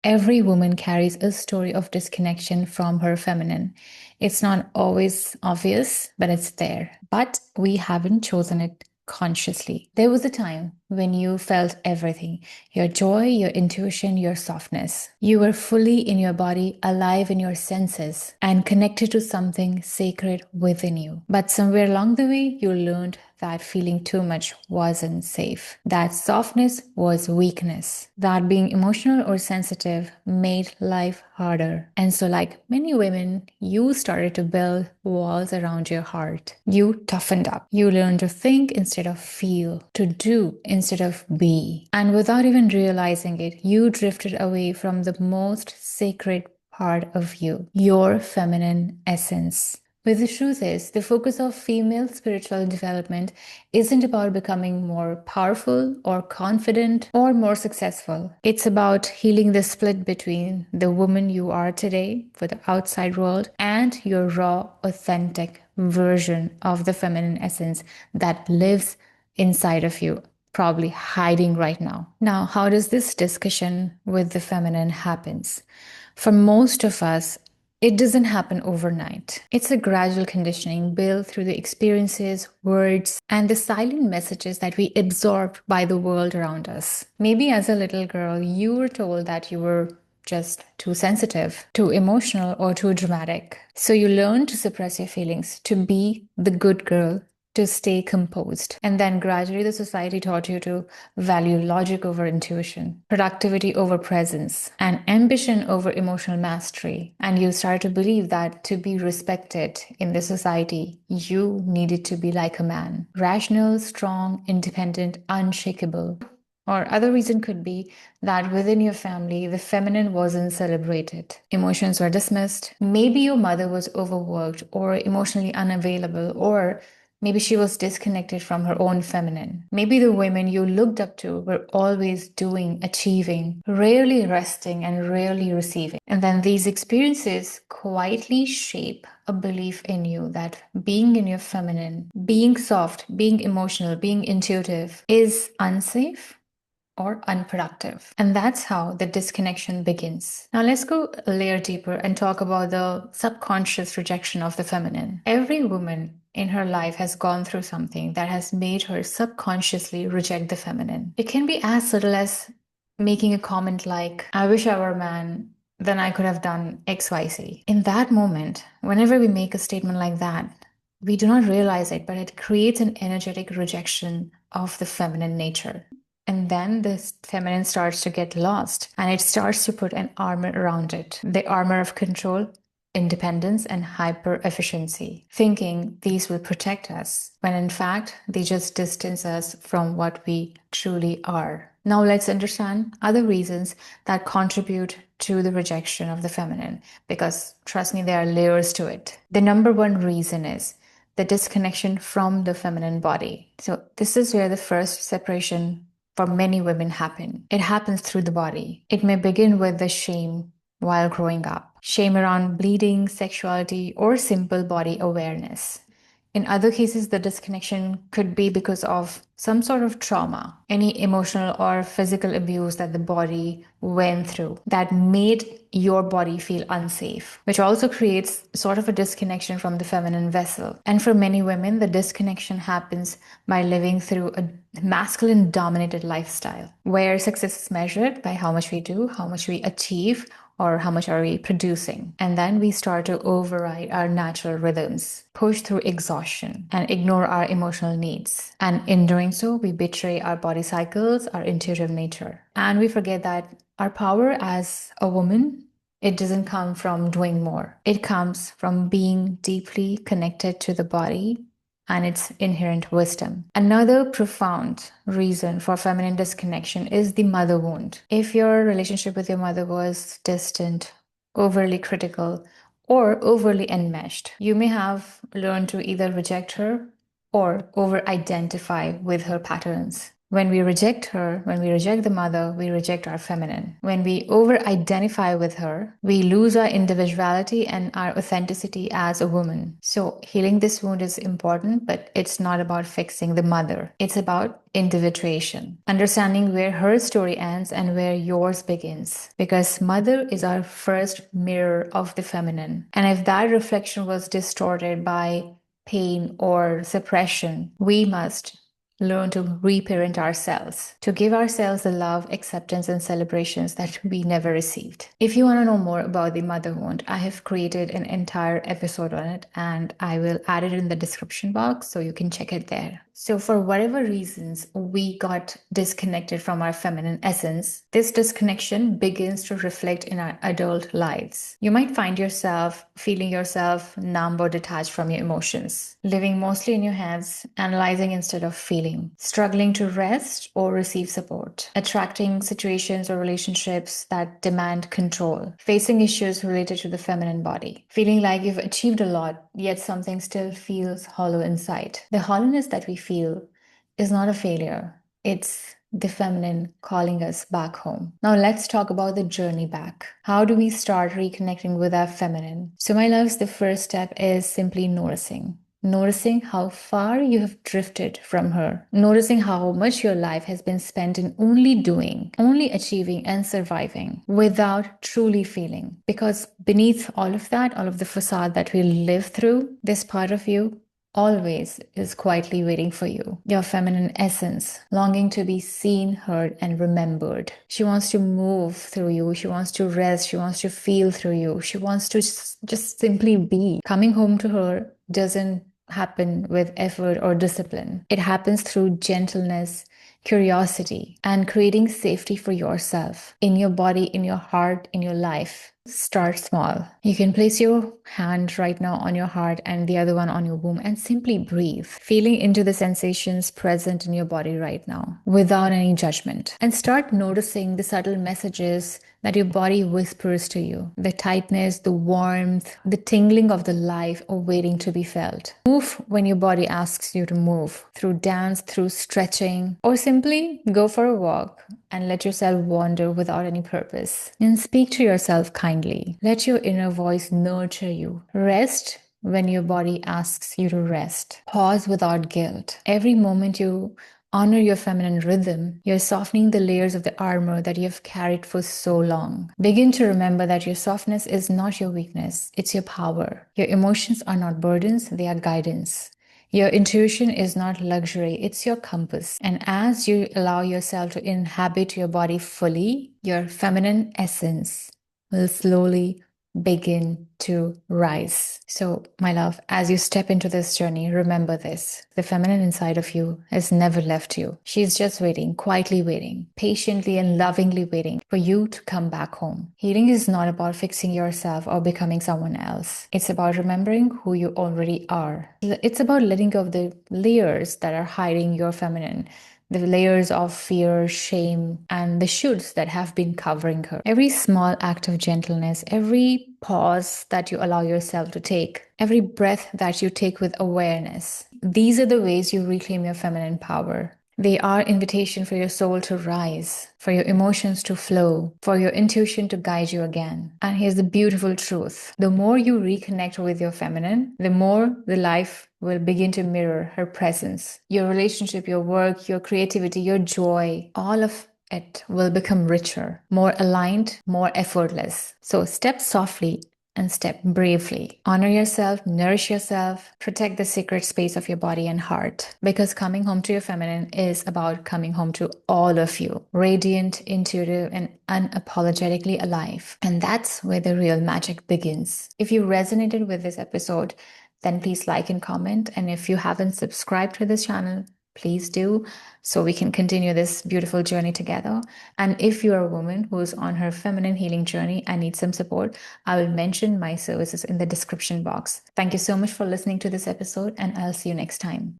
Every woman carries a story of disconnection from her feminine. It's not always obvious, but it's there. But we haven't chosen it consciously. There was a time when you felt everything: your joy, your intuition, your softness. You were fully in your body, alive in your senses, and connected to something sacred within you. But somewhere along the way, you learned that feeling too much wasn't safe, that softness was weakness, that being emotional or sensitive made life harder. And so, like many women, you started to build walls around your heart. You toughened up. You learned to think instead of feel, to do instead of be. And without even realizing it, you drifted away from the most sacred part of you, your feminine essence. But the truth is, the focus of female spiritual development isn't about becoming more powerful or confident or more successful. It's about healing the split between the woman you are today for the outside world and your raw, authentic version of the feminine essence that lives inside of you, probably hiding right now. Now, how does this discussion with the feminine happens? For most of us, it doesn't happen overnight. It's a gradual conditioning built through the experiences, words, and the silent messages that we absorb by the world around us. Maybe as a little girl, you were told that you were just too sensitive, too emotional, or too dramatic. So you learn to suppress your feelings, to be the good girl, to stay composed. And then gradually the society taught you to value logic over intuition, productivity over presence, and ambition over emotional mastery. And you start to believe that to be respected in the society, you needed to be like a man: rational, strong, independent, unshakable. Or other reason could be that within your family, the feminine wasn't celebrated. Emotions were dismissed. Maybe your mother was overworked or emotionally unavailable, or maybe she was disconnected from her own feminine. Maybe the women you looked up to were always doing, achieving, rarely resting, and rarely receiving. And then these experiences quietly shape a belief in you that being in your feminine, being soft, being emotional, being intuitive is unsafe or unproductive. And that's how the disconnection begins. Now, let's go a layer deeper and talk about the subconscious rejection of the feminine. Every woman in her life has gone through something that has made her subconsciously reject the feminine. It can be as subtle as making a comment like, "I wish I were a man, then I could have done XYZ." In that moment, whenever we make a statement like that, we do not realize it, but it creates an energetic rejection of the feminine nature. And then this feminine starts to get lost and it starts to put an armor around it, the armor of control, independence, and hyper efficiency, thinking these will protect us, when in fact they just distance us from what we truly are. Now let's understand other reasons that contribute to the rejection of the feminine, because trust me, there are layers to it. The number one reason is the disconnection from the feminine body. So this is where the first separation for many women happen. It happens through the body. It may begin with the shame while growing up, shame around bleeding, sexuality, or simple body awareness. In other cases, the disconnection could be because of some sort of trauma, any emotional or physical abuse that the body went through that made your body feel unsafe, which also creates sort of a disconnection from the feminine vessel. And for many women, the disconnection happens by living through a masculine dominated lifestyle where success is measured by how much we do, how much we achieve, or how much are we producing. And then we start to override our natural rhythms, push through exhaustion, and ignore our emotional needs. And in doing so, we betray our body cycles, our intuitive nature. And we forget that our power as a woman, it doesn't come from doing more. It comes from being deeply connected to the body and its inherent wisdom. Another profound reason for feminine disconnection is the mother wound. If your relationship with your mother was distant, overly critical, or overly enmeshed, you may have learned to either reject her or over identify with her patterns. When we reject her, when we reject the mother, we reject our feminine. When we over identify with her, we lose our individuality and our authenticity as a woman. So, healing this wound is important, but it's not about fixing the mother. It's about individuation, understanding where her story ends and where yours begins. Because mother is our first mirror of the feminine. And if that reflection was distorted by pain or suppression, we must learn to reparent ourselves, to give ourselves the love, acceptance, and celebrations that we never received. If you want to know more about the mother wound, I have created an entire episode on it and I will add it in the description box so you can check it there. So, for whatever reasons we got disconnected from our feminine essence, this disconnection begins to reflect in our adult lives. You might find yourself feeling yourself numb or detached from your emotions, living mostly in your heads, analyzing instead of feeling, struggling to rest or receive support, attracting situations or relationships that demand control, facing issues related to the feminine body, feeling like you've achieved a lot, yet something still feels hollow inside. The hollowness that we feel is not a failure, it's the feminine calling us back home. Now, let's talk about the journey back. How do we start reconnecting with our feminine? So, my loves, the first step is simply noticing. Noticing how far you have drifted from her. Noticing how much your life has been spent in only doing, only achieving, and surviving without truly feeling. Because beneath all of that, all of the facade that we live through, this part of you always is quietly waiting for you. Your feminine essence, longing to be seen, heard, and remembered. She wants to move through you. She wants to rest. She wants to feel through you. She wants to just simply be. Coming home to her doesn't happen with effort or discipline. It happens through gentleness, curiosity, and creating safety for yourself in your body, in your heart, in your life. Start small. You can place your hand right now on your heart and the other one on your womb and simply breathe, feeling into the sensations present in your body right now without any judgment. And start noticing the subtle messages that your body whispers to you, the tightness, the warmth, the tingling of the life awaiting to be felt. Move when your body asks you to move, through dance, through stretching, or simply go for a walk and let yourself wander without any purpose. And speak to yourself kindly. Let your inner voice nurture you. Rest when your body asks you to rest. Pause without guilt. Every moment you honor your feminine rhythm, you're softening the layers of the armor that you've carried for so long. Begin to remember that your softness is not your weakness, it's your power. Your emotions are not burdens, they are guidance. Your intuition is not luxury, it's your compass. And as you allow yourself to inhabit your body fully, your feminine essence will slowly begin to rise. So, my love, as you step into this journey, remember this. The feminine inside of you has never left you. She's just waiting, quietly waiting, patiently and lovingly waiting for you to come back home. Healing is not about fixing yourself or becoming someone else. It's about remembering who you already are. It's about letting go of the layers that are hiding your feminine, the layers of fear, shame, and the shoulds that have been covering her. Every small act of gentleness, every pause that you allow yourself to take, every breath that you take with awareness, these are the ways you reclaim your feminine power. They are invitation for your soul to rise, for your emotions to flow, for your intuition to guide you again. And here's the beautiful truth. The more you reconnect with your feminine, the more the life will begin to mirror her presence. Your relationship, your work, your creativity, your joy, all of it will become richer, more aligned, more effortless. So step softly and step bravely. Honor yourself, nourish yourself, protect the sacred space of your body and heart. Because coming home to your feminine is about coming home to all of you, radiant, intuitive, and unapologetically alive. And that's where the real magic begins. If you resonated with this episode, then please like and comment. And if you haven't subscribed to this channel, please do, so we can continue this beautiful journey together. And if you're a woman who's on her feminine healing journey and needs some support, I will mention my services in the description box. Thank you so much for listening to this episode, and I'll see you next time.